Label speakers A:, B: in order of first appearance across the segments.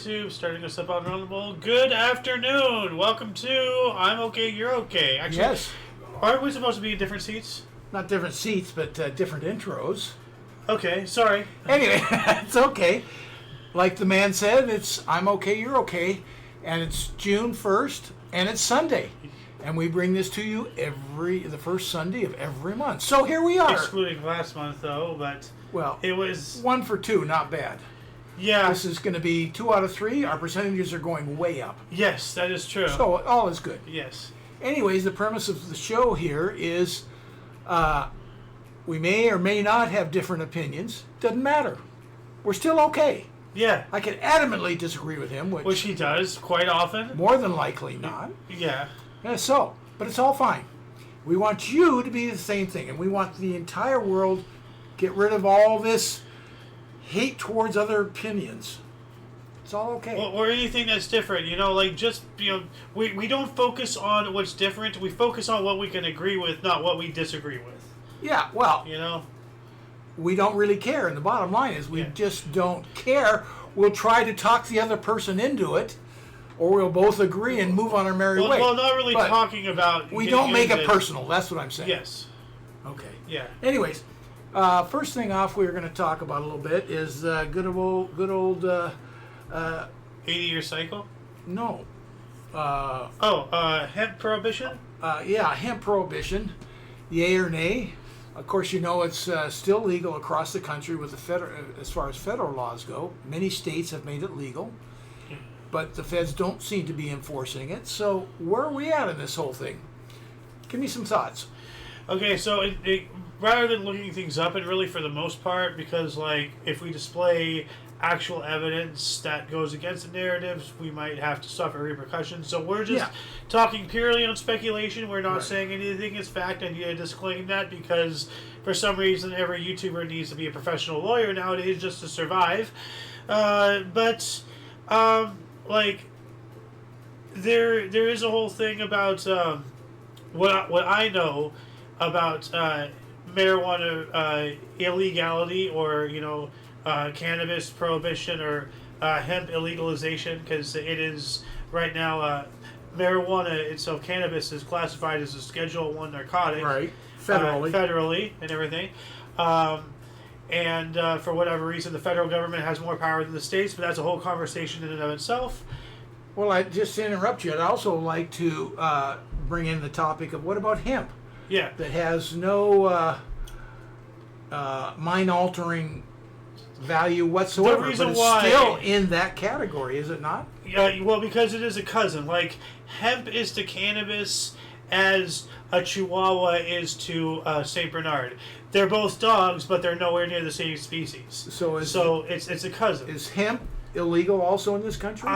A: YouTube, starting us up on Rumble. Good afternoon. Welcome to I'm Okay, You're Okay. Actually,
B: Yes.
A: Aren't we supposed to be in different seats?
B: Not different seats, but different intros.
A: Okay, sorry.
B: Anyway, it's okay. Like the man said, it's I'm okay, you're okay. And it's June 1st, and it's Sunday. And we bring this to you the first Sunday of every month. So here we are.
A: Excluding last month, though, but
B: Well,
A: it was...
B: 1 for 2, not bad.
A: Yeah.
B: This is going to be 2 out of 3. Our percentages are going way up.
A: Yes, that is true.
B: So all is good.
A: Yes.
B: Anyways, the premise of the show here is we may or may not have different opinions. Doesn't matter. We're still okay.
A: Yeah.
B: I can adamantly disagree with him,
A: Which he does quite often.
B: more than likely not.
A: Yeah.
B: But it's all fine. We want you to be the same thing, and we want the entire world get rid of all this hate towards other opinions. It's all okay.
A: Or anything that's different, we don't focus on what's different. We focus on what we can agree with, not what we disagree with.
B: Yeah, well, we don't really care, and the bottom line is we just don't care. We'll try to talk the other person into it, or we'll both agree and move on our merry way.
A: Well, not really talking about...
B: We don't make it personal, that's what I'm saying.
A: Yes.
B: Okay.
A: Yeah.
B: Anyways, first thing off we're going to talk about a little bit is good old
A: 80-year cycle?
B: No.
A: Hemp Prohibition?
B: Hemp Prohibition. Yay or nay? Of course, it's still legal across the country with as far as federal laws go. Many states have made it legal, but the feds don't seem to be enforcing it. So where are we at in this whole thing? Give me some thoughts.
A: Okay, so rather than looking things up, and really for the most part, because if we display actual evidence that goes against the narratives, we might have to suffer repercussions. So we're just talking purely on speculation. We're not saying anything is fact. I need to disclaim that because for some reason every YouTuber needs to be a professional lawyer nowadays just to survive. There is a whole thing about what I know about marijuana illegality, or cannabis prohibition, or hemp illegalization, because it is right now marijuana itself, cannabis is classified as a Schedule I narcotic,
B: right? Federally,
A: and everything. And for whatever reason, the federal government has more power than the states, but that's a whole conversation in and of itself.
B: Well, just to interrupt you, I'd also like to bring in the topic of what about hemp?
A: Yeah.
B: That has no mind-altering value whatsoever.
A: The reason
B: but it's
A: why,
B: still in that category, is it not?
A: Well, because it is a cousin. Hemp is to cannabis as a Chihuahua is to Saint Bernard. They're both dogs, but they're nowhere near the same species. So it's a cousin.
B: Is hemp illegal also in this country?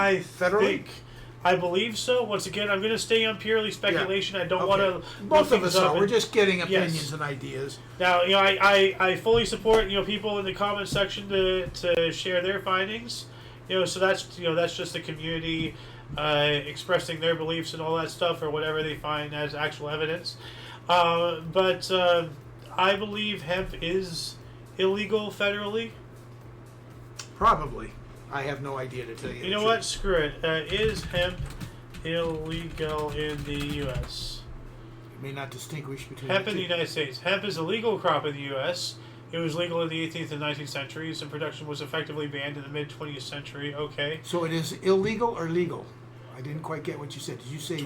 A: I believe so. Once again, I'm going to stay on purely speculation. I don't want to...
B: Both of us are. We're just getting opinions and ideas.
A: Now, I fully support, people in the comment section to share their findings. So that's just the community expressing their beliefs and all that stuff, or whatever they find as actual evidence. But I believe hemp is illegal federally.
B: Probably. I have no idea to tell you.
A: You know what? Screw it. Is hemp illegal in the U.S.?
B: You may not distinguish between
A: hemp in the United States. Hemp is a legal crop in the U.S. It was legal in the 18th and 19th centuries, and production was effectively banned in the mid-20th century. Okay.
B: So it is illegal or legal? I didn't quite get what you said. Did you say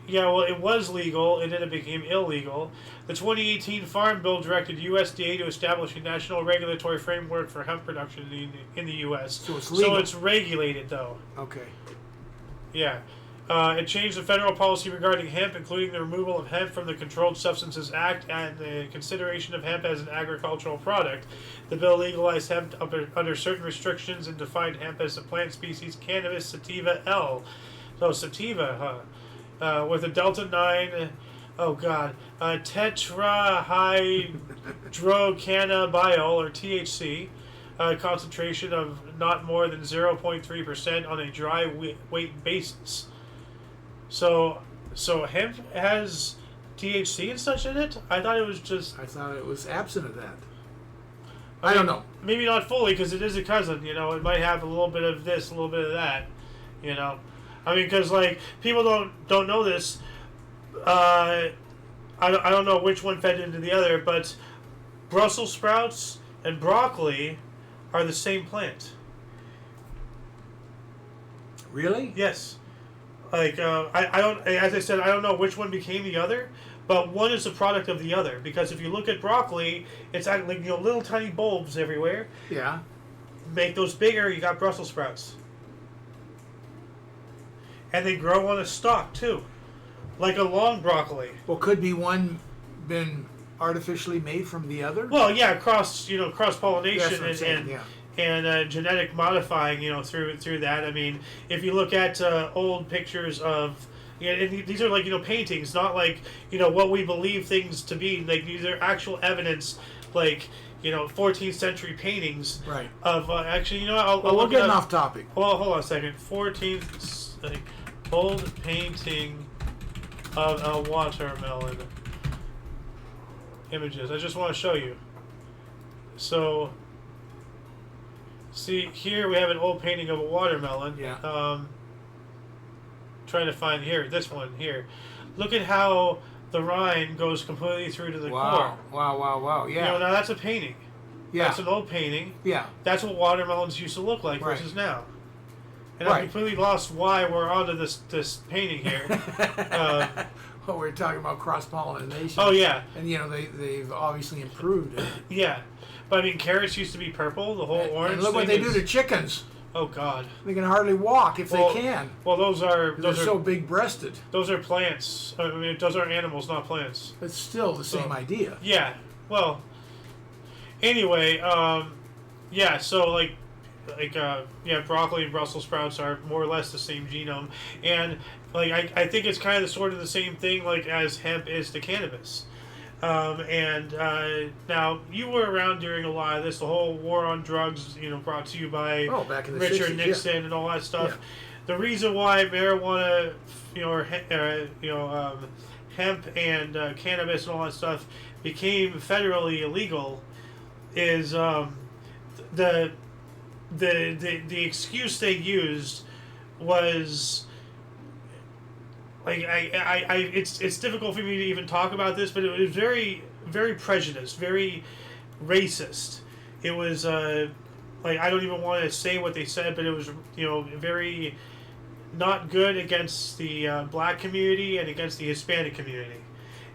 A: Yeah, well, it was legal, and then it became illegal. The 2018 Farm Bill directed USDA to establish a national regulatory framework for hemp production in the U.S.
B: So it's legal.
A: So it's regulated, though.
B: Okay.
A: Yeah. It changed the federal policy regarding hemp, including the removal of hemp from the Controlled Substances Act and the consideration of hemp as an agricultural product. The bill legalized hemp under certain restrictions and defined hemp as a plant species cannabis sativa L. So sativa, with a delta 9, tetrahydrocannabiol, or THC, concentration of not more than 0.3% on a dry weight basis. So hemp has THC and such in it? I thought it was absent of that.
B: I don't know.
A: Maybe not fully, because it is a cousin. You know, it might have a little bit of this, a little bit of that. You know, I mean, because like people don't know this. I don't know which one fed into the other, but Brussels sprouts and broccoli are the same plant.
B: Really?
A: Yes. Like I don't, as I said, I don't know which one became the other, but one is a product of the other. Because if you look at broccoli, it's like little tiny bulbs everywhere.
B: Yeah.
A: Make those bigger, you got Brussels sprouts. And they grow on a stalk too, like a long broccoli.
B: Well, could be one been artificially made from the other?
A: Well, yeah, cross pollination
B: That's what I'm saying, yeah.
A: and genetic modifying, through that. I mean, if you look at old pictures of, and these are like paintings, not like what we believe things to be. Like these are actual evidence, like 14th century paintings.
B: Right.
A: Of actually,
B: we're getting off topic.
A: Well, hold on a second. 14th old painting of a watermelon. Images. I just want to show you. So, see here we have an old painting of a watermelon.
B: Yeah.
A: Trying to find here this one here. Look at how the rind goes completely through to the core.
B: Wow. Yeah.
A: Now that's a painting.
B: Yeah.
A: That's an old painting.
B: Yeah.
A: That's what watermelons used to look like
B: Right.
A: versus now. And
B: Right.
A: I completely lost why we're onto this painting here.
B: Well, we're talking about cross-pollination.
A: Oh yeah.
B: And they've obviously improved it.
A: Yeah. But I mean, carrots used to be purple. The whole orange.
B: And look what
A: thing
B: they do to chickens.
A: Oh God.
B: They can hardly walk if they can.
A: Well,
B: They're
A: those are
B: so big-breasted.
A: those are plants. I mean, those are animals, not plants.
B: But still the same idea.
A: Yeah. Well. Anyway, yeah. So like, broccoli and Brussels sprouts are more or less the same genome, and like I think it's kind of sort of the same thing like as hemp is to cannabis. Now you were around during a lot of this, the whole war on drugs, brought to you by
B: Back in the
A: Richard
B: 60s,
A: Nixon and all that stuff.
B: Yeah.
A: The reason why marijuana, hemp and cannabis and all that stuff became federally illegal is the excuse they used was like it's difficult for me to even talk about this, but it was very, very prejudiced, very racist. It was like I don't even want to say what they said, but it was very not good against the black community and against the Hispanic community.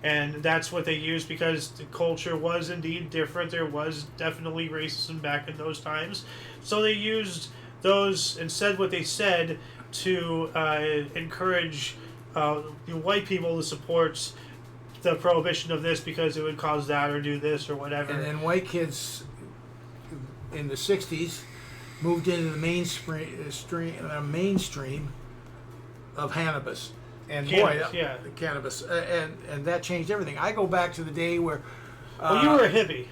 A: And that's what they used because the culture was indeed different. There was definitely racism back in those times. So they used those and said what they said to encourage white people to support the prohibition of this because it would cause that or do this or whatever.
B: And then white kids in the 60s moved into the mainstream of cannabis. And
A: Cannabis,
B: cannabis, and that changed everything. I go back to the day where.
A: Well, you were a hippie.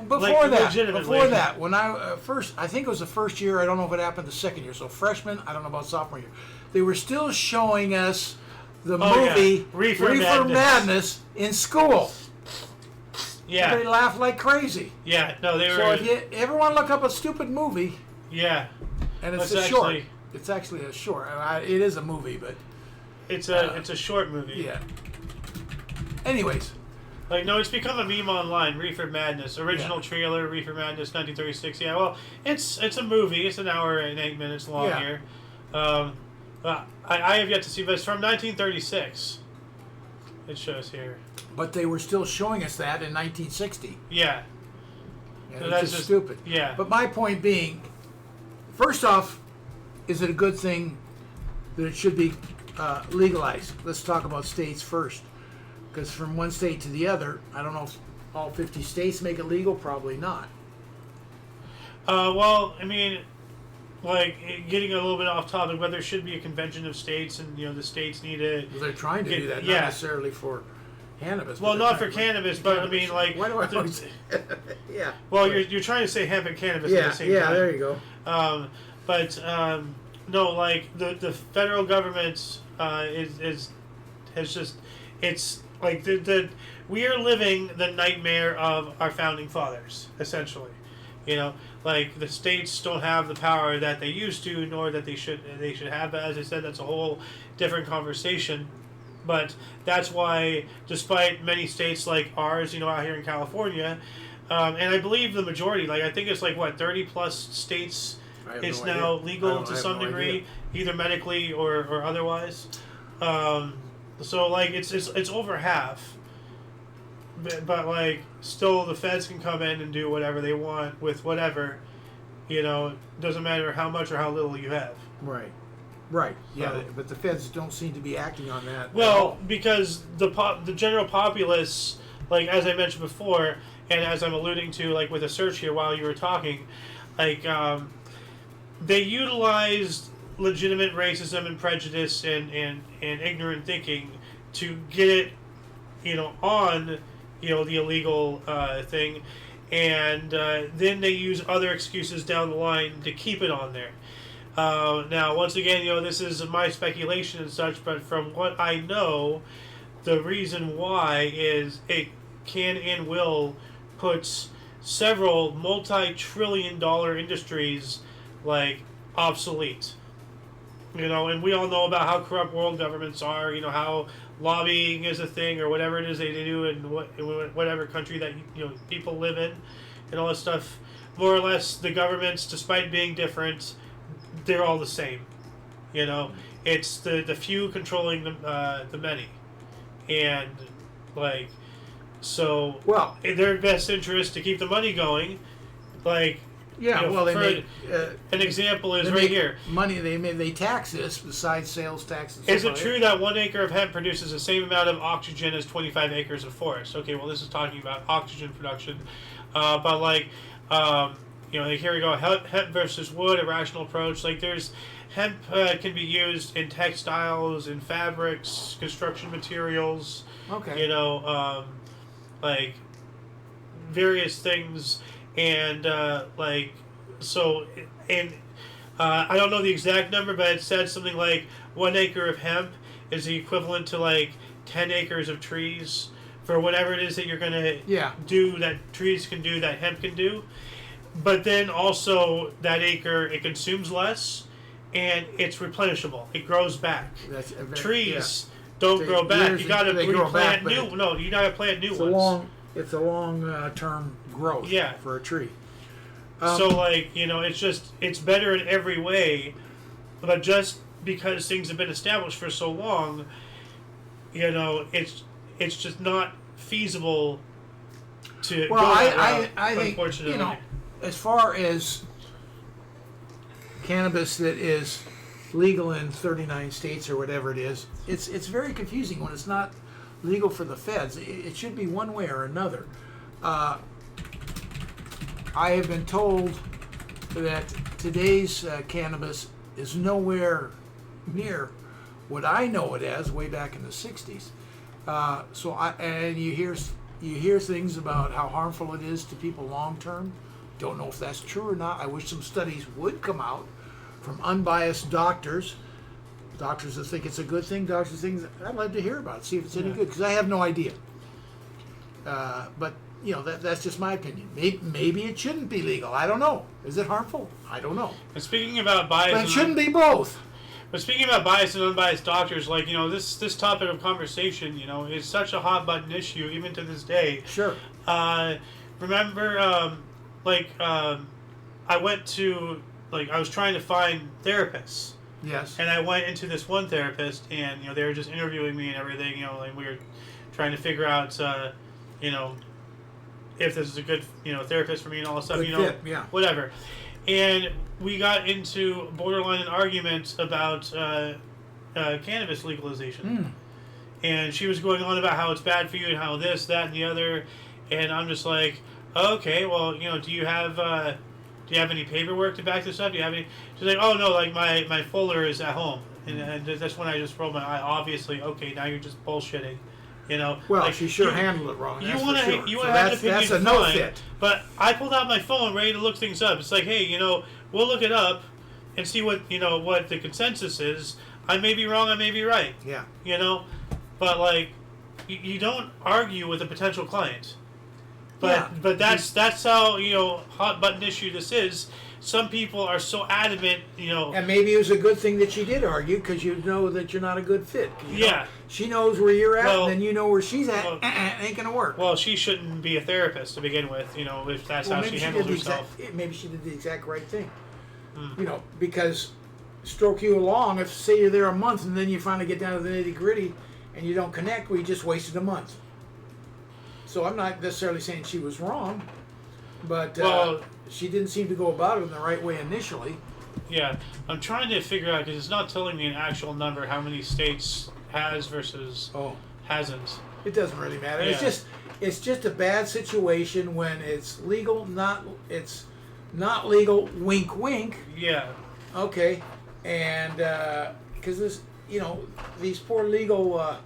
B: Before
A: Legitimately.
B: that, when I I think it was the first year. I don't know if it happened the second year. So freshman, I don't know about sophomore year. They were still showing us the movie
A: Reefer
B: Madness in school.
A: Yeah.
B: They laughed like crazy.
A: Yeah, no, they were.
B: So if everyone look up a stupid movie.
A: Yeah.
B: And it's a short. It's actually a short. It is a movie, but.
A: It's a short movie.
B: Yeah. Anyways.
A: Like, no, it's become a meme online. Reefer Madness. Original trailer, Reefer Madness, 1936. Yeah, well, it's a movie. It's an hour and 8 minutes long here. I have yet to see, but it's from 1936. It shows here.
B: But they were still showing us that in 1960.
A: Yeah.
B: So that's just stupid.
A: Yeah.
B: But my point being, first off, is it a good thing that it should be legalized? Let's talk about states first. Because from one state to the other, I don't know if all 50 states make it legal. Probably not.
A: Well, I mean, like, getting a little bit off topic, but there should be a convention of states, and, the states need to...
B: Well, they're trying to do that, not necessarily for cannabis.
A: Well, not for cannabis, but, I mean, like...
B: Why do I always say... Yeah.
A: Well, you're trying to say hemp and cannabis at the same time.
B: Yeah, there you go.
A: No, like, the federal government has just... It's... Like, we are living the nightmare of our founding fathers, essentially. You know, like the states don't have the power that they used to, nor that they should have. But as I said, that's a whole different conversation. But that's why, despite many states like ours, out here in California, and I believe the majority, like I think it's like what 30 plus states, it's
B: no
A: now
B: idea.
A: legal to some degree, either medically or otherwise. So like it's over half. But like, still, the feds can come in and do whatever they want with whatever, doesn't matter how much or how little you have.
B: Right. Right. Yeah,
A: So-
B: but the feds don't seem to be acting on that. at
A: Well,
B: all.
A: because the general populace, like as I mentioned before, and as I'm alluding to, like with a search here while you were talking, like they utilized legitimate racism and prejudice and ignorant thinking to get it, on the illegal thing, and then they use other excuses down the line to keep it on there. Now, once again, this is my speculation and such, but from what I know, the reason why is it can and will put several multi-trillion-dollar industries like obsolete. And we all know about how corrupt world governments are. How lobbying is a thing, or whatever it is they do in whatever country that people live in, and all this stuff. More or less, the governments, despite being different, they're all the same. It's the few controlling the many, and like, so
B: well,
A: in their best interest to keep the money going, like.
B: yeah. Well, they
A: for
B: make
A: an example is
B: they
A: right
B: make
A: here.
B: money. They tax this besides sales tax. And
A: Is
B: stuff
A: it
B: like
A: true that 1 acre of hemp produces the same amount of oxygen as 25 acres of forest? Okay, well, this is talking about oxygen production. But, like, here we go. Hemp versus wood, a rational approach. Like, there's hemp can be used in textiles, in fabrics, construction materials.
B: Okay.
A: Like, various things. And, so, and I don't know the exact number, but it said something like 1 acre of hemp is the equivalent to like 10 acres of trees for whatever it is that you're going to do that trees can do, that hemp can do. But then also that acre, it consumes less and it's replenishable. It grows back.
B: That's a very,
A: Trees don't grow back. You got to replant new. No, you got to plant new ones.
B: It's a long term growth.
A: Yeah.
B: For a tree.
A: So like it's better in every way, but just because things have been established for so long, it's just not feasible to.
B: Well,
A: go that
B: I
A: route,
B: think
A: unfortunately.
B: as far as cannabis that is legal in 39 states or whatever it is, it's very confusing when it's not legal for the feds. It should be one way or another. I have been told that today's cannabis is nowhere near what I know it as way back in the 60s. And you hear things about how harmful it is to people long term. Don't know if that's true or not. I wish some studies would come out from unbiased doctors that think it's a good thing, doctors that think I'd like to hear about it, see if it's any good, because I have no idea. But that's just my opinion. Maybe it shouldn't be legal. I don't know. Is it harmful? I don't know.
A: And speaking about bias,
B: But it shouldn't be both.
A: But speaking about biased and unbiased doctors, like this topic of conversation, is such a hot button issue even to this day.
B: Sure.
A: Remember, I went to I was trying to find therapists.
B: Yes.
A: And I went into this one therapist, and they were just interviewing me and everything. Like we were trying to figure out, if this is a good, therapist for me and all this stuff.
B: Good fit, yeah.
A: Whatever. And we got into borderline an argument about cannabis legalization. And she was going on about how it's bad for you and how this, that, and the other. And I'm just like, okay, well, do you have any paperwork to back this up? Do you have any? She's like, oh no, like my folder is at home, and that's when I just rolled my eye. Obviously, okay, now you're just bullshitting,
B: Well, she sure handled it wrong.
A: You want to have an opinion.
B: That's a no fit.
A: But I pulled out my phone, ready to look things up. It's like, hey, we'll look it up, and see what what the consensus is. I may be wrong, I may be right.
B: Yeah.
A: But like, you don't argue with a potential client. But that's how, hot button issue this is. Some people are so adamant,
B: And maybe it was a good thing that she did argue, because you know that you're not a good fit. She knows where you're at, and then you know where she's at. It ain't gonna work.
A: Well, she shouldn't be a therapist to begin with, if that's how she handles herself.
B: Maybe she did the exact right thing. Because stroke you along, if say you're there a month and then you finally get down to the nitty gritty and you don't connect, well, you just wasted a month. So I'm not necessarily saying she was wrong, but she didn't seem to go about it in the right way initially.
A: Yeah, I'm trying to figure out, because it's not telling me an actual number how many states has versus hasn't.
B: It doesn't really matter.
A: Yeah.
B: It's just a bad situation when it's legal, it's not legal. Wink, wink.
A: Yeah.
B: Okay, and because this, these poor legal.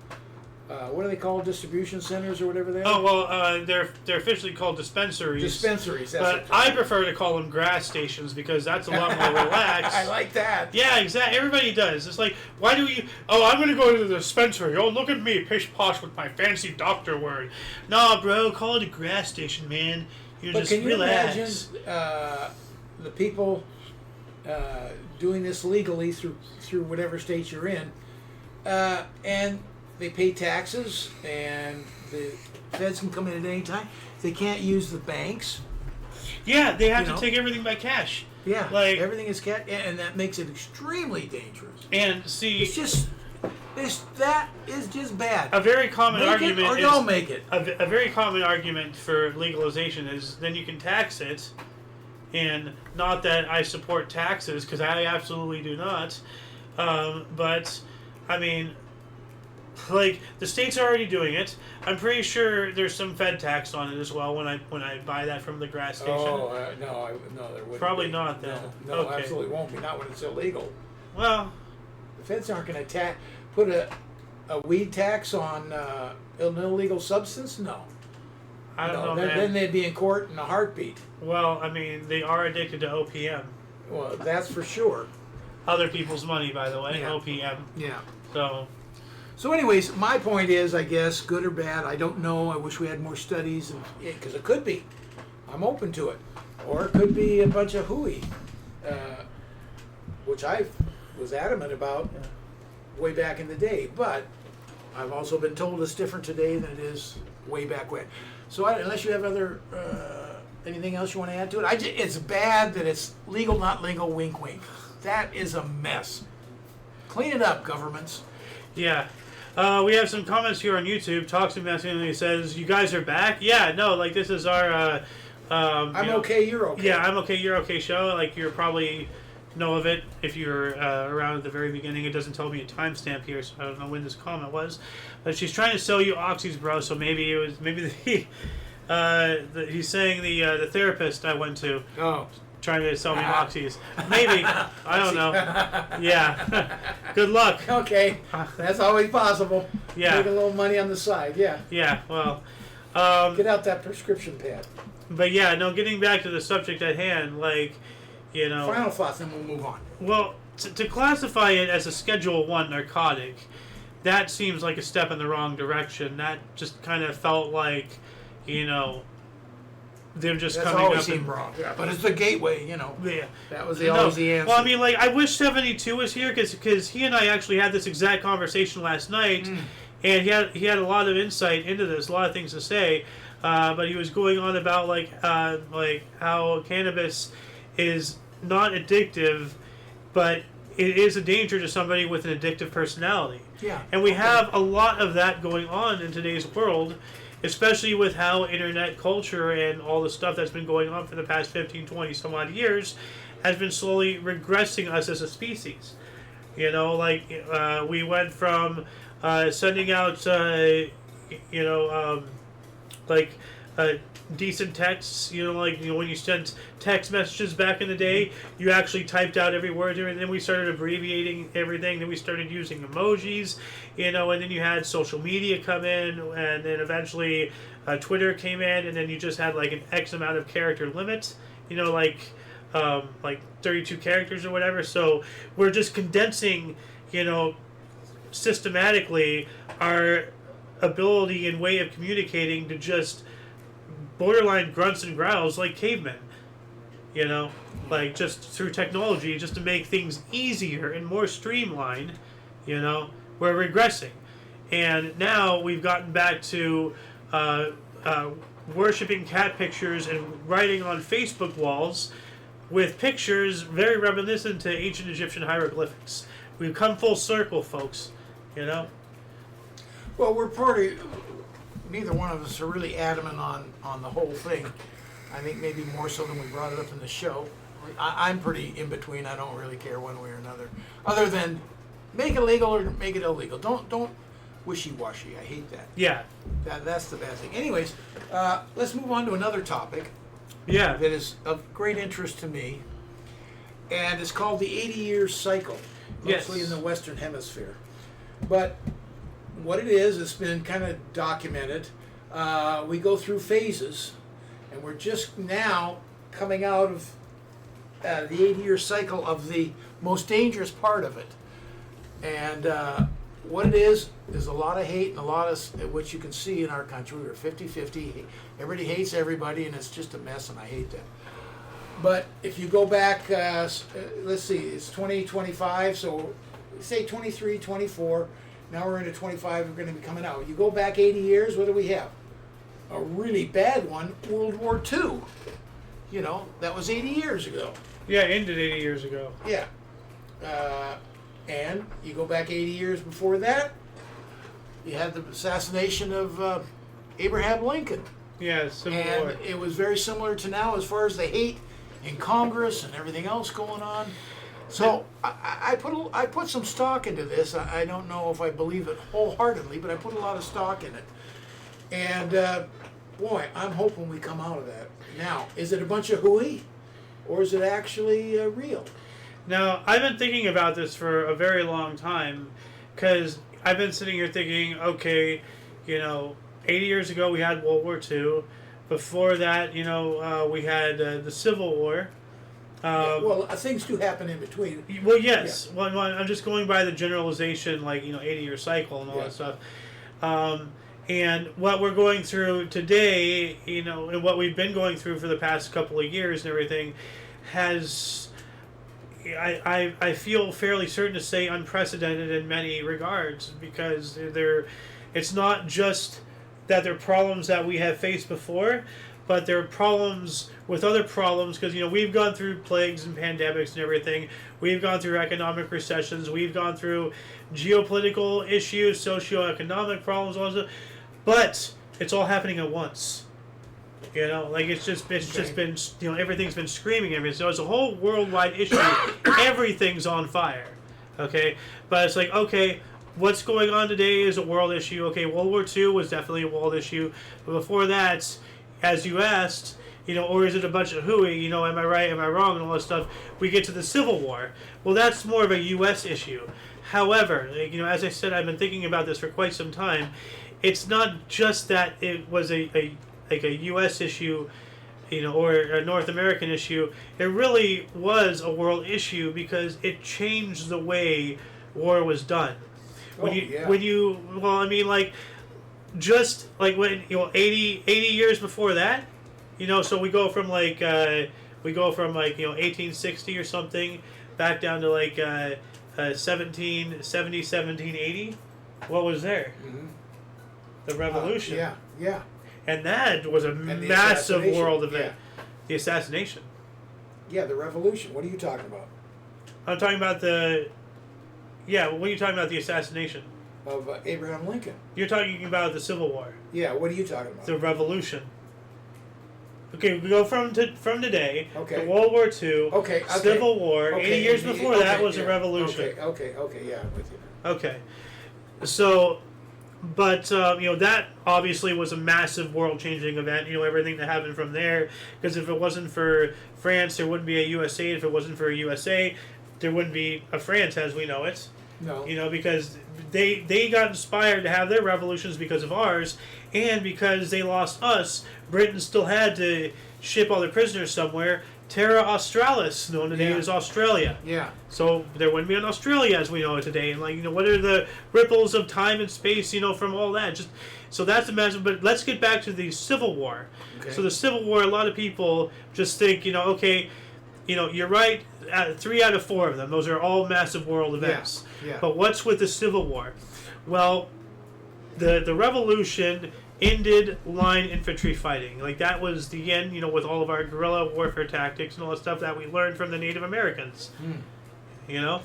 B: What are they called? Distribution centers or whatever they are?
A: Oh, well, they're officially called dispensaries.
B: Dispensaries,
A: but I prefer to call them grass stations, because that's a lot more relaxed.
B: I like that.
A: Yeah, exactly. Everybody does. It's like, why do we... Oh, I'm going to go to the dispensary. Oh, look at me, pish-posh with my fancy doctor word. Nah, bro, call it a grass station, man.
B: But can you imagine the people doing this legally through whatever state you're in, and they pay taxes, and the feds can come in at any time. They can't use the banks.
A: Yeah, they have to take everything by cash.
B: Yeah, everything is cash, and that makes it extremely dangerous.
A: And see,
B: that is just bad.
A: A very common argument
B: it or don't make it.
A: A very common argument for legalization is then you can tax it, and not that I support taxes, because I absolutely do not. But I mean, like, the states are already doing it. I'm pretty sure there's some Fed tax on it as well when I buy that from the grass station.
B: Oh no, there wouldn't.
A: Probably
B: be.
A: not then.
B: No,
A: okay.
B: Absolutely won't be. Not when it's illegal.
A: Well,
B: the feds aren't going to put a weed tax on an illegal substance. No.
A: I don't know.
B: Then they'd be in court in a heartbeat.
A: Well, I mean, they are addicted to OPM.
B: Well, that's for sure.
A: Other people's money, by the way.
B: Yeah.
A: OPM.
B: Yeah.
A: So
B: anyways, my point is, I guess, good or bad, I don't know. I wish we had more studies, because it could be. I'm open to it. Or it could be a bunch of hooey, which I was adamant about way back in the day. But I've also been told it's different today than it is way back when. So unless you have anything else you want to add to it, it's bad that it's legal, not legal, wink, wink. That is a mess. Clean it up, governments.
A: Yeah. We have some comments here on YouTube. Toxic Masculinity says, you guys are back? Yeah, no, like, this is our...
B: I'm okay, you're okay.
A: Yeah, I'm okay, you're okay show. Like, you're probably know of it if you're around at the very beginning. It doesn't tell me a timestamp here, so I don't know when this comment was. But she's trying to sell you oxys, bro, so maybe it was... Maybe he's saying the therapist I went to.
B: Oh.
A: Trying to sell me oxys. Maybe. I don't know. Yeah. Good luck.
B: Okay. That's always possible.
A: Yeah.
B: Make a little money on the side. Yeah.
A: Yeah, well.
B: Get out that prescription pad.
A: But yeah, no, getting back to the subject at hand, like,
B: Final thoughts, then we'll move on.
A: Well, to classify it as a Schedule 1 narcotic, that seems like a step in the wrong direction. That just kind of felt like, them just
B: That's
A: coming
B: always
A: up
B: seemed wrong. Yeah, but it's the gateway,
A: Yeah.
B: That was always the answer.
A: Well, I mean, like, I wish 72 was here, because he and I actually had this exact conversation last night, and he had a lot of insight into this, a lot of things to say, but he was going on about like how cannabis is not addictive, but it is a danger to somebody with an addictive personality.
B: Yeah.
A: And we have a lot of that going on in today's world, especially with how internet culture and all the stuff that's been going on for the past 15, 20 some odd years has been slowly regressing us as a species. We went from sending out, decent texts, when you sent text messages back in the day, you actually typed out every word, and then we started abbreviating everything, then we started using emojis, and then you had social media come in, and then eventually Twitter came in, and then you just had like an X amount of character limit, like 32 characters or whatever, so we're just condensing, systematically our ability and way of communicating to just borderline grunts and growls like cavemen. You know, like just through technology, just to make things easier and more streamlined. You know, we're regressing, and now we've gotten back to worshiping cat pictures and writing on Facebook walls with pictures very reminiscent to ancient Egyptian hieroglyphics. We've come full circle, folks. You know.
B: Well, we're neither one of us are really adamant on the whole thing. I think maybe more so than we brought it up in the show. I'm pretty in between. I don't really care one way or another, other than make it legal or make it illegal. Don't wishy-washy. I hate that.
A: Yeah.
B: That's the bad thing. Anyways, let's move on to another topic.
A: Yeah.
B: That is of great interest to me, and it's called the 80-year cycle, mostly in the Western Hemisphere. But what it is, it's been kind of documented. We go through phases, and we're just now coming out of the 80-year cycle of the most dangerous part of it. And what it is a lot of hate and a lot of, which you can see in our country, we're 50-50. Everybody hates everybody, and it's just a mess, and I hate that. But if you go back, let's see, it's 2025, so say 23, 24. Now we're into 25, we're going to be coming out. You go back 80 years, what do we have? A really bad one, World War II. You know, that was 80 years ago.
A: Yeah, ended 80 years ago.
B: Yeah. And you go back 80 years before that, you had the assassination of Abraham Lincoln.
A: Yeah, Civil War.
B: And it was very similar to now as far as the hate in Congress and everything else going on. So I put some stock into this. I don't know if I believe it wholeheartedly, but I put a lot of stock in it. And boy, I'm hoping we come out of that. Now, is it a bunch of hooey, or is it actually real?
A: Now, I've been thinking about this for a very long time, because I've been sitting here thinking, okay, 80 years ago we had World War II. Before that, we had the Civil War.
B: Well, things do happen in between.
A: Well, yes. Yeah. Well, I'm just going by the generalization, 80-year cycle and all that stuff. And what we're going through today, and what we've been going through for the past couple of years and everything, has, I feel fairly certain to say, unprecedented in many regards, because it's not just that there are problems that we have faced before, but there are problems with other problems, because we've gone through plagues and pandemics and everything. We've gone through economic recessions. We've gone through geopolitical issues, socioeconomic problems, all that. But it's all happening at once. It's just been everything's been screaming at me. So it's a whole worldwide issue. Everything's on fire. Okay, but it's okay. What's going on today is a world issue. Okay, World War II was definitely a world issue, but before that, as you asked, or is it a bunch of hooey? Am I right? Am I wrong? And all that stuff. We get to the Civil War. Well, that's more of a U.S. issue. However, as I said, I've been thinking about this for quite some time. It's not just that it was a U.S. issue, or a North American issue. It really was a world issue, because it changed the way war was done. When just like when 80 years before that, so we go from 1860 or something back down to 1770, 1780. What was there? Mm-hmm. The Revolution.
B: Yeah.
A: And that was a massive world event. Yeah. The assassination.
B: Yeah, the Revolution. What are you talking about?
A: I'm talking about the. Yeah, what are you talking about? The assassination
B: of Abraham Lincoln.
A: You're talking about the Civil War.
B: Yeah, what are you talking about?
A: The Revolution. Okay, we go from today to World War II, Civil War. 80 years before that was a revolution.
B: Okay, yeah, I'm with you.
A: Okay, so, but that obviously was a massive world-changing event. Everything that happened from there, because if it wasn't for France, there wouldn't be a USA. If it wasn't for a USA, there wouldn't be a France as we know it.
B: No.
A: Because they got inspired to have their revolutions because of ours, and because they lost us, Britain still had to ship all their prisoners somewhere. Terra Australis, known today as Australia.
B: Yeah.
A: So there wouldn't be an Australia as we know it today. And like, what are the ripples of time and space, from all that? Just so that's the message. But let's get back to the Civil War.
B: Okay.
A: So the Civil War, a lot of people just think, okay, you're right. 3 out of 4 of them, those are all massive world events.
B: Yeah.
A: But what's with the Civil War? Well, the Revolution ended line infantry fighting. Like, that was the end, with all of our guerrilla warfare tactics and all the stuff that we learned from the Native Americans.
B: Yeah.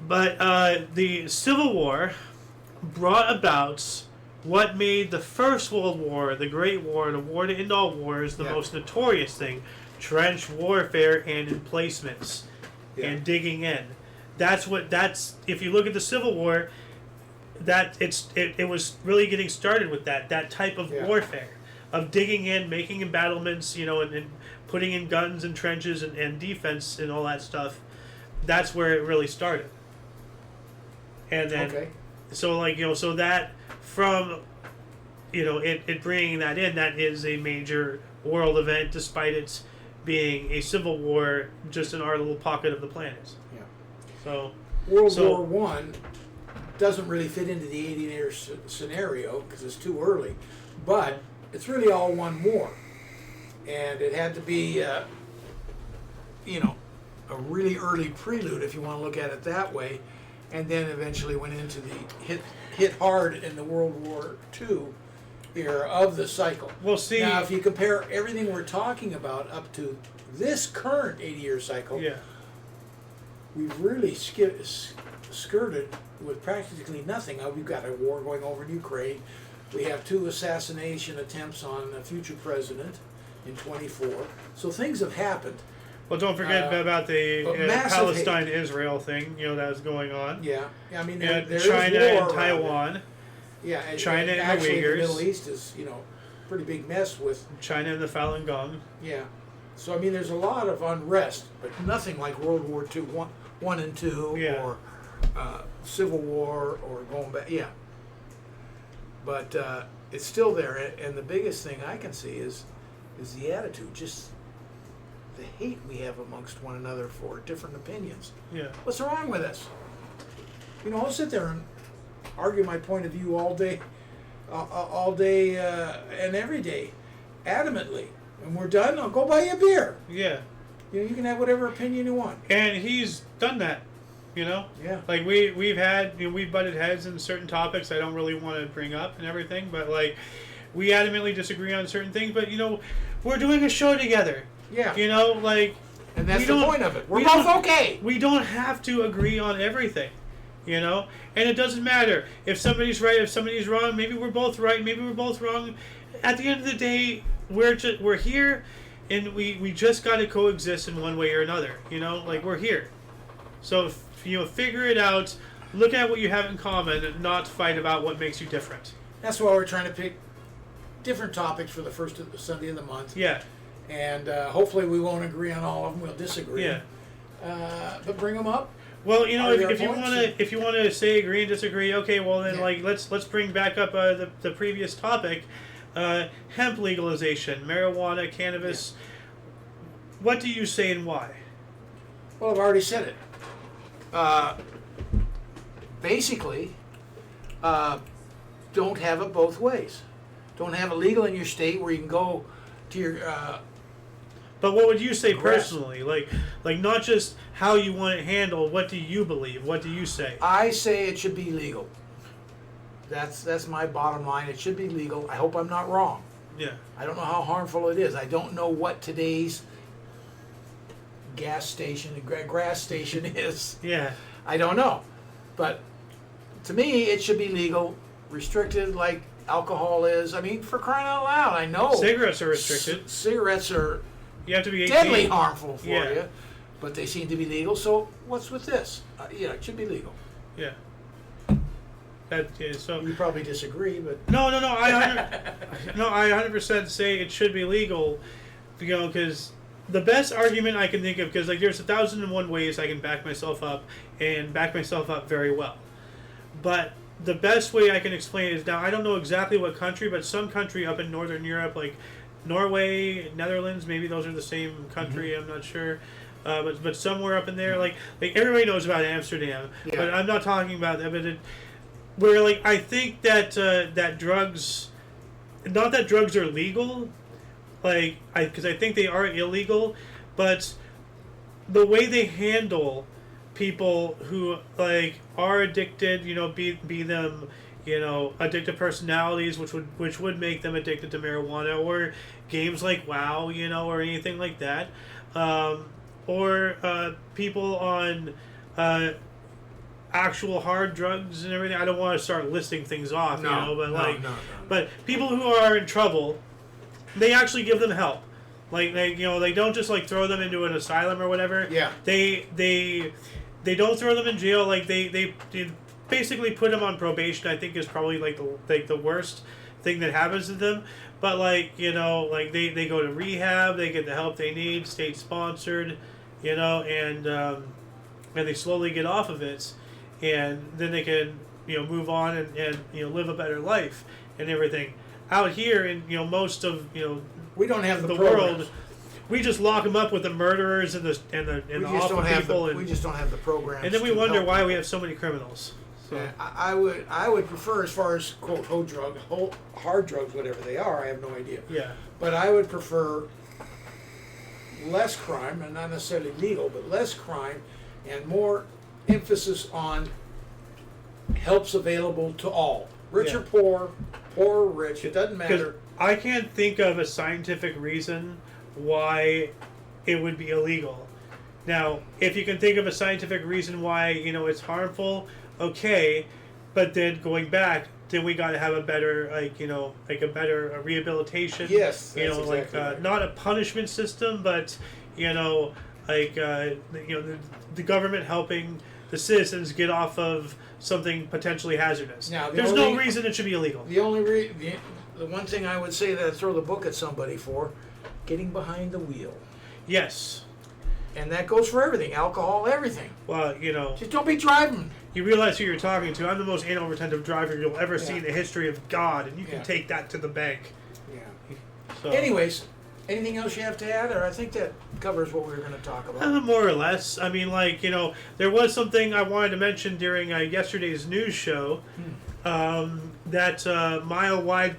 A: But the Civil War brought about what made the First World War, the Great War, the war to end all wars, the most notorious thing: trench warfare and emplacements and digging in. That's if you look at the Civil War, it was really getting started with that type of warfare, of digging in, making embattlements, and putting in guns and trenches and defense and all that stuff. That's where it really started. And then, so that from, it bringing that in, that is a major world event, despite its being a civil war just in our little pocket of the planet.
B: Yeah.
A: So
B: World War One doesn't really fit into the 80-year scenario because it's too early, but it's really all one war, and it had to be, a really early prelude, if you want to look at it that way, and then eventually went into the hit hard in the World War II era of the cycle.
A: We'll see.
B: Now, if you compare everything we're talking about up to this current 80-year cycle, we've really skirted with practically nothing. We've got a war going over in Ukraine. We have 2 assassination attempts on a future president in 24. So things have happened.
A: Well, don't forget about the Palestine-Israel thing, that was going on.
B: Yeah. I mean,
A: China
B: is war
A: and Taiwan.
B: Yeah, and
A: China and
B: actually
A: the Uyghurs.
B: The Middle East is, pretty big mess with
A: China and the Falun Gong.
B: Yeah. So, I mean, there's a lot of unrest, but nothing like World War II, one and 2, or Civil War, or going back. Yeah. But it's still there, and the biggest thing I can see is the attitude, just the hate we have amongst one another for different opinions.
A: Yeah.
B: What's wrong with us? I'll sit there and argue my point of view all day and every day, adamantly. When we're done, I'll go buy you a beer.
A: Yeah.
B: You can have whatever opinion you want.
A: And he's done that,
B: Yeah.
A: Like we've had, we've butted heads in certain topics I don't really want to bring up and everything, but like we adamantly disagree on certain things, but we're doing a show together.
B: Yeah.
A: And
B: that's the point of it. We're both okay.
A: We don't have to agree on everything. And it doesn't matter if somebody's right, if somebody's wrong. Maybe we're both right, maybe we're both wrong. At the end of the day, we're here, and we just got to coexist in one way or another. We're here. So figure it out. Look at what you have in common, and not fight about what makes you different.
B: That's why we're trying to pick different topics for the first Sunday of the month.
A: Yeah.
B: And hopefully we won't agree on all of them. We'll disagree.
A: Yeah.
B: But bring them up.
A: Well, if you want to say agree and disagree, okay. Well, then let's bring back up the previous topic, hemp legalization, marijuana, cannabis. Yeah. What do you say and why?
B: Well, I've already said it. Basically, don't have it both ways. Don't have it legal in your state where you can go to your.
A: But what would you say personally? Like not just how you want it handled. What do you believe? What do you say?
B: I say it should be legal. That's my bottom line. It should be legal. I hope I'm not wrong.
A: Yeah.
B: I don't know how harmful it is. I don't know what today's gas station and grass station is.
A: Yeah.
B: I don't know. But to me, it should be legal, restricted like alcohol is. I mean, for crying out loud, I know.
A: Cigarettes are restricted.
B: Cigarettes are
A: you have to be 18.
B: Deadly harmful for you, but they seem to be legal. So what's with this? It should be legal.
A: Yeah. So
B: you probably disagree, but
A: no. I 100% say it should be legal, because the best argument I can think of, because there's 1,001 ways I can back myself up and back myself up very well, but the best way I can explain it is, now I don't know exactly what country, but some country up in Northern Europe, like Norway, Netherlands, maybe those are the same country. I'm not sure. But somewhere up in there, like everybody knows about Amsterdam,
B: Yeah.
A: but I'm not talking about that. But where like I think that that drugs, not that drugs are legal, like because I think they are illegal, but the way they handle people who like are addicted, be them, addictive personalities, which would make them addicted to marijuana, or games like WoW, or anything like that, or people on actual hard drugs and everything. I don't want to start listing things off, but people who are in trouble, they actually give them help. Like they don't just like throw them into an asylum or whatever.
B: Yeah.
A: They don't throw them in jail. Like they basically put them on probation. I think is probably like the worst thing that happens to them. But they go to rehab. They get the help they need, state sponsored, and they slowly get off of it, and then they can move on and live a better life and everything. Out here in most of
B: we don't have
A: the
B: programs.
A: world, we just lock them up with the murderers and the awful people,
B: we just don't have the programs.
A: and then we
B: to
A: wonder
B: help
A: why
B: people.
A: we have so many criminals. So
B: Yeah, I would prefer, as far as quote hard drugs, whatever they are, I have no idea.
A: yeah,
B: But I would prefer less crime, and not necessarily legal, but less crime, and more emphasis on helps available to all, rich
A: Yeah.
B: or poor or rich. It doesn't
A: because
B: matter.
A: I can't think of a scientific reason why it would be illegal. Now, if you can think of a scientific reason why it's harmful, okay, but then going back, then we got to have a better a better rehabilitation.
B: Yes, that's
A: like
B: exactly right.
A: not a punishment system, but the government helping the citizens get off of something potentially hazardous.
B: Now,
A: There's no reason it should be illegal.
B: The only the one thing I would say that I'd throw the book at somebody for, getting behind the wheel.
A: Yes.
B: And that goes for everything, alcohol, everything.
A: Well,
B: Just don't be driving.
A: you realize who you're talking to. I'm the most anal retentive driver you'll ever see
B: Yeah.
A: in the history of God, and you can
B: Yeah.
A: take that to the bank.
B: Yeah.
A: So,
B: Anyways, anything else you have to add, or I think that covers what we were going to talk about.
A: more or less. I mean, there was something I wanted to mention during yesterday's news show. That mile-wide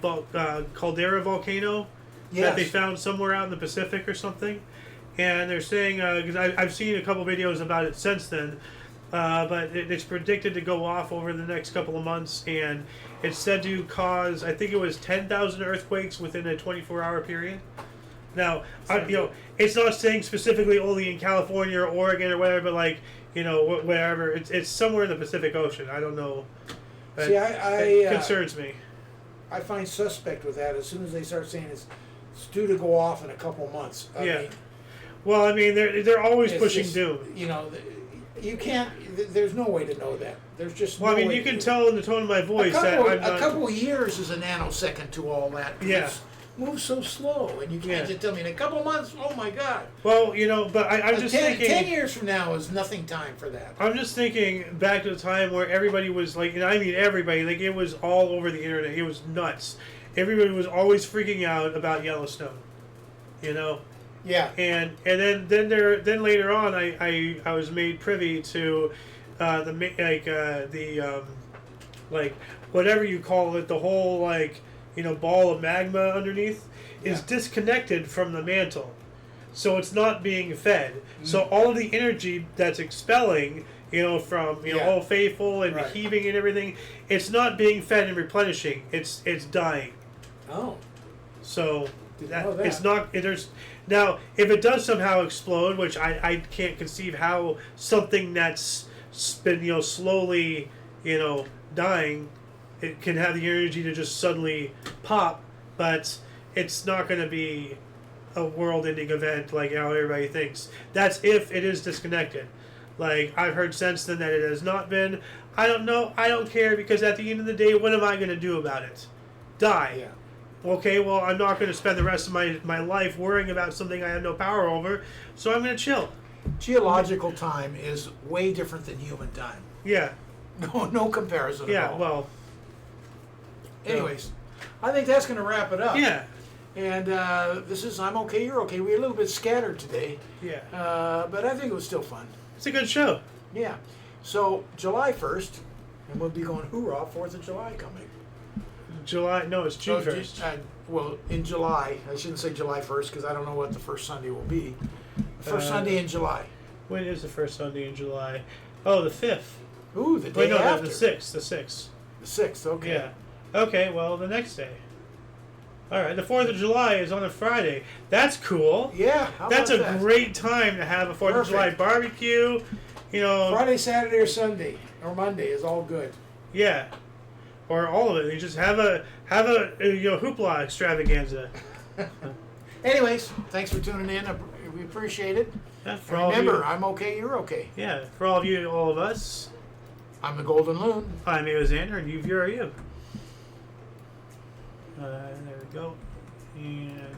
A: caldera volcano that they found somewhere out in the Pacific or something. And they're saying, because I've seen a couple videos about it since then, but it's predicted to go off over the next couple of months, and it's said to cause, I think it was 10,000 earthquakes within a 24-hour period. Now, it's not saying specifically only in California or Oregon or whatever, but wherever. It's somewhere in the Pacific Ocean. I don't know. But
B: See,
A: it concerns me.
B: I find suspect with that as soon as they start saying it's due to go off in a couple months. I mean,
A: Well, I mean, they're always
B: it's
A: pushing
B: just,
A: doom.
B: You can't. There's no way to know that. There's just.
A: Well,
B: no
A: I mean,
B: way
A: you
B: to
A: can
B: do
A: tell in the tone of my
B: it.
A: voice that I'm not.
B: A couple of years is a nanosecond to all that.
A: Yeah.
B: It moves so slow, and you can't
A: Yeah.
B: just tell me in a couple of months. Oh my God!
A: Well, but I'm just
B: 10
A: thinking.
B: years from now is nothing time for that.
A: I'm just thinking back to the time where everybody was like, and I mean everybody, like it was all over the internet. It was nuts. Everybody was always freaking out about Yellowstone.
B: Yeah.
A: And then later on, I was made privy to the whatever you call it, the whole ball of magma underneath is
B: Yeah.
A: disconnected from the mantle, so it's not being fed. So all of the energy that's expelling from
B: Yeah.
A: Old Faithful and
B: Right.
A: heaving and everything, it's not being fed and replenishing. It's dying.
B: Oh.
A: So
B: Didn't know that.
A: it's not. There's now if it does somehow explode, which I can't conceive how something that's been slowly dying, it can have the energy to just suddenly pop, but it's not going to be a world-ending event like how everybody thinks. That's if it is disconnected. Like I've heard since then that it has not been. I don't know. I don't care because at the end of the day, what am I going to do about it? Die.
B: Yeah.
A: Okay, well, I'm not going to spend the rest of my life worrying about something I have no power over, so I'm going to chill.
B: Geological time is way different than human time.
A: Yeah.
B: No comparison at
A: Yeah,
B: all.
A: well.
B: Anyways, I think that's going to wrap it up.
A: Yeah.
B: And this is I'm Okay, You're Okay. We're a little bit scattered today,
A: Yeah.
B: but I think it was still fun.
A: It's a good show.
B: Yeah. So July 1st, and we'll be going hoorah, 4th of July coming.
A: July, no, it's June 1st.
B: Well, in July. I shouldn't say July 1st because I don't know what the first Sunday will be. First Sunday in July.
A: When is the first Sunday in July? Oh, the 5th.
B: Ooh, the day
A: Wait, no,
B: after.
A: the 6th. The 6th.
B: The 6th, okay.
A: Yeah. Okay, well, the next day. All right, the 4th of July is on a Friday. That's cool.
B: Yeah, how
A: That's a
B: about that?
A: great time to have a 4th of July
B: Perfect.
A: barbecue. You know.
B: Friday, Saturday, or Sunday, or Monday is all good.
A: Yeah. Or all of it. You just have a hoopla extravaganza.
B: Anyways, thanks for tuning in. We appreciate it.
A: Yeah, for
B: And
A: all of
B: remember,
A: you.
B: I'm okay, you're okay.
A: Yeah, for all of you, all of us.
B: I'm the Golden Loon.
A: I'm Xander, and you are you. There we go. And